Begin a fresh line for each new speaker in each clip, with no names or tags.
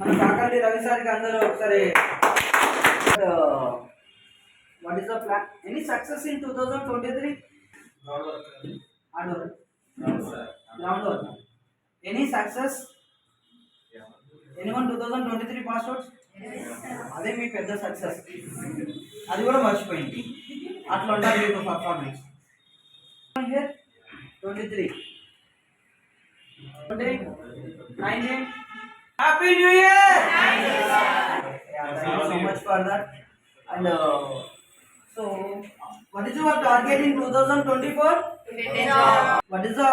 మన కాకాటి రవి సార్కి అందరూ ఒకసారి what is the plan any success in 2023 ground work any success anyone 2023 pass outs అదే మీ పెద్ద సక్సెస్ అది కూడా మర్చిపోయింది అట్లా ఉండాలి మీకు performance 23 19 Happy New Year! Thank you so much for that. And so, what is your target in 2024?
To get a job.
What is the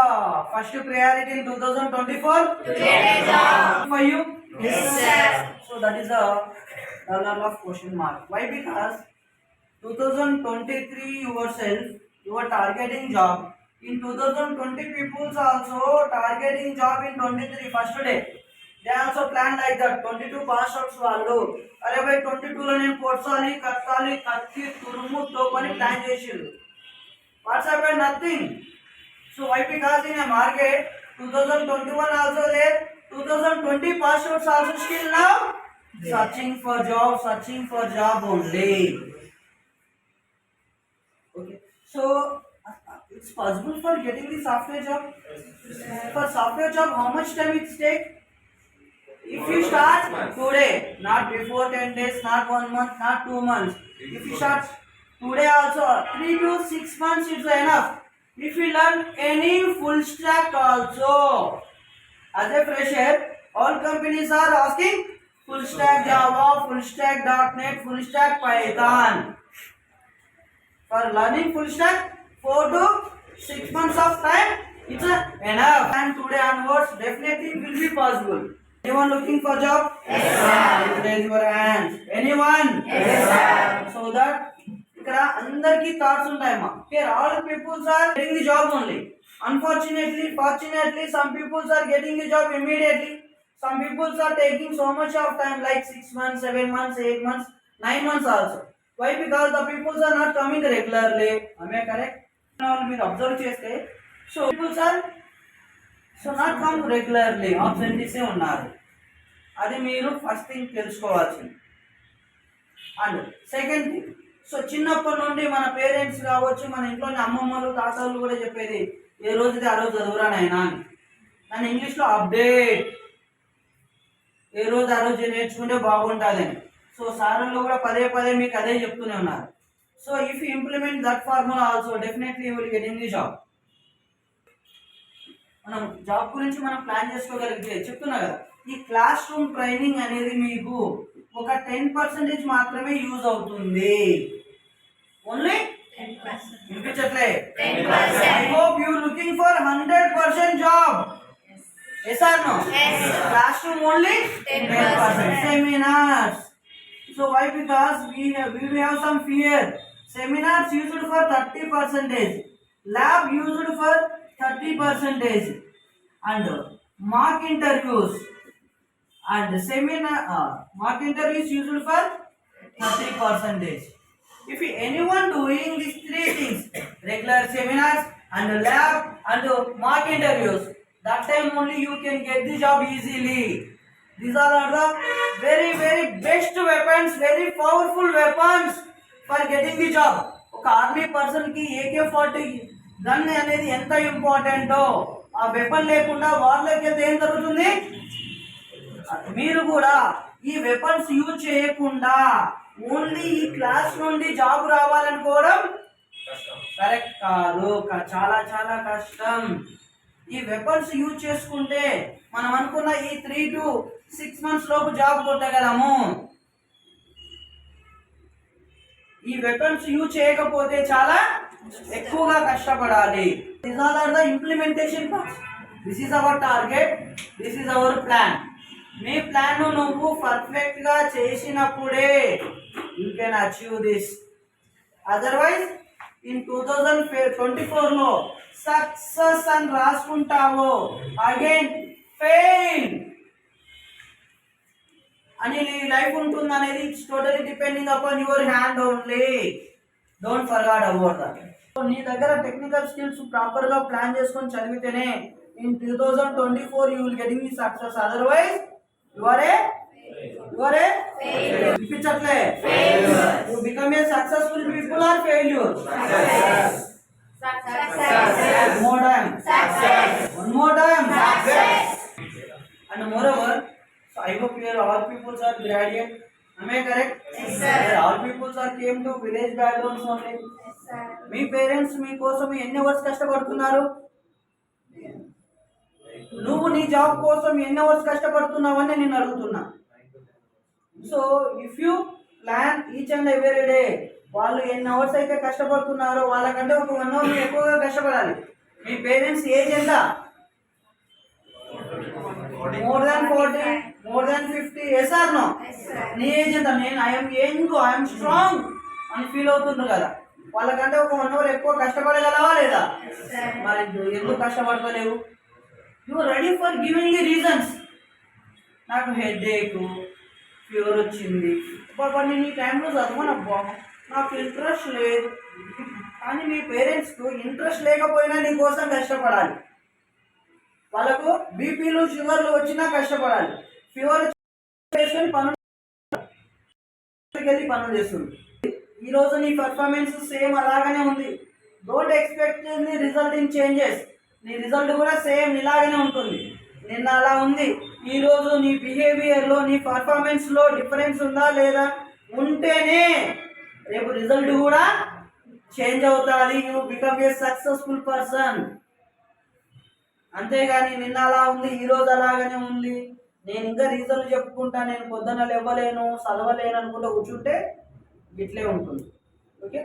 first priority in 2024?
To get a job.
For you?
Yes, sir.
So that is the dollar of question mark. Why? Because 2023 yourself, you are targeting job. In 2020 people also targeting job in 23 first day. They also plan like that. 22 pass outs వాళ్ళు అరే by 22 లో నేను కొట్టాలి కట్టాలి కత్తి తురుము తోపని plan చేసిర్రు. What's happened? Nothing. So why? Because in a market 2021 also there, 2020 pass outs also still now searching for job only. Okay. So it's possible for getting the software job. For software job, how much time it takes? If you start today, not before 10 days, not 1 month, not 2 months. If you start today also, 3 to 6 months is enough. If you learn any full stack also, as a fresher, all companies are asking full stack Java, full stack .NET, full stack Python. For learning full stack, 4 to 6 months of time, it's enough. And today onwards, definitely it will be possible. Anyone looking for job?
Yes, sir.
Raise your hands. Anyone?
Yes, sir.
So that ఇక్కడ అందరికి thoughts ఉంటాయమ్మా. Here all peoples are getting the job only. Unfortunately, fortunately, some peoples are getting the job immediately. Some peoples are taking so much of time like 6 months, 7 months, 8 months, 9 months also. Why? Because the peoples are not coming regularly. Am I correct? Now మీరు observe చేస్తే so peoples are so not come regularly ఆబ్సెంటీసే ఉన్నారు. అది మీరు first thing తెలుసుకోవాల్సింది. And second thing, so చిన్నప్పటి నుండి మన పేరెంట్స్ కావచ్చు, మన ఇంట్లోని అమ్మమ్మలు తాతలు కూడా చెప్పేది ఏ రోజుది ఆ రోజు చదువురా నాయనా అని. దాన్ని ఇంగ్లీష్లో అప్డేట్, ఏ రోజు ఆ రోజు నేర్చుకుంటే బాగుంటుందని. సో సార్లు కూడా పదే పదే మీకు అదే చెప్తూనే ఉన్నారు. So if you implement that formula also definitely you will get in the job. మనం జాబ్ గురించి మనం ప్లాన్ చేసుకోగలిగితే చెప్తున్నా కదా, ఈ క్లాస్ రూమ్ ట్రైనింగ్ అనేది మీకు ఒక 10% మాత్రమే యూజ్ అవుతుంది. Only
10%.
వినిపించట్లే?
10%.
I hope you looking for 100% job. Yes or no?
Yes.
Classroom only 10%. Seminars. So why? Because we have some fear. Seminars used for 30%, lab used for 30%, and mock interviews and seminar mock interviews used for 30%. If anyone doing these three things, regular seminars and lab and mock interviews, that time only you can get the job easily. These are the very very best weapons, very powerful weapons for getting the job. ఒక army person కి AK-40 gun అనేది ఎంత ఇంపార్టెంటో, ఆ weapon లేకుండా వార్లోకి వెళ్తే ఏం జరుగుతుంది? మీరు కూడా ఈ వెపన్స్ యూజ్ చేయకుండా ఓన్లీ ఈ క్లాస్ నుండి జాబ్ రావాలనుకోవడం కరెక్ట్ కాదు. చాలా చాలా కష్టం. ఈ వెపన్స్ యూజ్ చేసుకుంటే మనం అనుకున్న ఈ 3 to 6 months లోపు జాబ్ కొట్టగలము. ఈ వెపన్స్ యూజ్ చేయకపోతే చాలా ఎక్కువగా కష్టపడాలి. These all are the implementation parts. This is our target. This is our plan. నీ ప్లాన్ నువ్వు పర్ఫెక్ట్ గా చేసినప్పుడే you can achieve this. Otherwise in 2024 లో సక్సెస్ అని రాసుకుంటావు, అగైన్ ఫెయిల్ అని నీ లైఫ్ ఉంటుంది అనేది it's totally depending upon your hand only. Don't forgot about that. నీ దగ్గర టెక్నికల్ స్కిల్స్ ప్రాపర్ గా ప్లాన్ చేసుకొని చదివితేనే in 2024 you will getting the success. Otherwise you are a You are a వినిపించట్లే. You become a successful people or failure? One more time. One more time. And moreover, so I hope here all people are graduate. Am I correct?
Yes, sir.
Here all people are came to village backgrounds only. Me parents మీకోసం ఎన్ని hours కష్టపడుతున్నారు? నువ్వు నీ job కోసం ఎన్ని hours కష్టపడుతున్నావని నేను అడుగుతున్నా. So if you plan each and every day, వాళ్ళు ఎన్ని అవర్స్ అయితే కష్టపడుతున్నారో వాళ్ళకంటే ఒక 1 అవర్ నువ్వు ఎక్కువగా కష్టపడాలి. మీ పేరెంట్స్ ఏజ్ ఎంత? More than 40, more than 50, yes or no? నీ ఏజ్ ఎంత? నేను ఐఎమ్ యంగ్, ఐఎమ్ స్ట్రాంగ్ అని ఫీల్ అవుతుండ్రు కదా. వాళ్ళకంటే ఒక 1 అవర్ ఎక్కువ కష్టపడగలవా లేదా? మరి ఎందుకు కష్టపడతలేవు? You are ready for giving the reasons. నాకు హెడేక్, ఫీవర్ వచ్చింది, బాబా నేను ఈ టైంలో చదవనబ్బా, నాకు ఇంట్రెస్ట్ లేదు. కానీ మీ పేరెంట్స్కు ఇంట్రెస్ట్ లేకపోయినా నీ కోసం కష్టపడాలి. వాళ్ళకు బీపీలు షుగర్లు వచ్చినా కష్టపడాలి. ఫీవర్ చేసుకొని వెళ్ళి పనులు చేస్తుంది. ఈరోజు నీ పర్ఫార్మెన్స్ సేమ్ అలాగనే ఉంది. Don't expect the result in changes. నీ రిజల్ట్ కూడా సేమ్ ఇలాగనే ఉంటుంది. నిన్న అలా ఉంది, ఈరోజు నీ బిహేవియర్లో నీ పర్ఫార్మెన్స్లో డిఫరెన్స్ ఉందా లేదా? ఉంటేనే రేపు రిజల్ట్ కూడా చేంజ్ అవుతుంది. You become a successful person. అంతేగాని నిన్న అలా ఉంది, ఈరోజు అలాగనే ఉంది, నేను ఇంకా రీజన్లు చెప్పుకుంటా, నేను పొద్దున్న లేవలేను, చదవలేను అనుకుంటూ కూర్చుంటే ఇట్లే ఉంటుంది. ఓకే.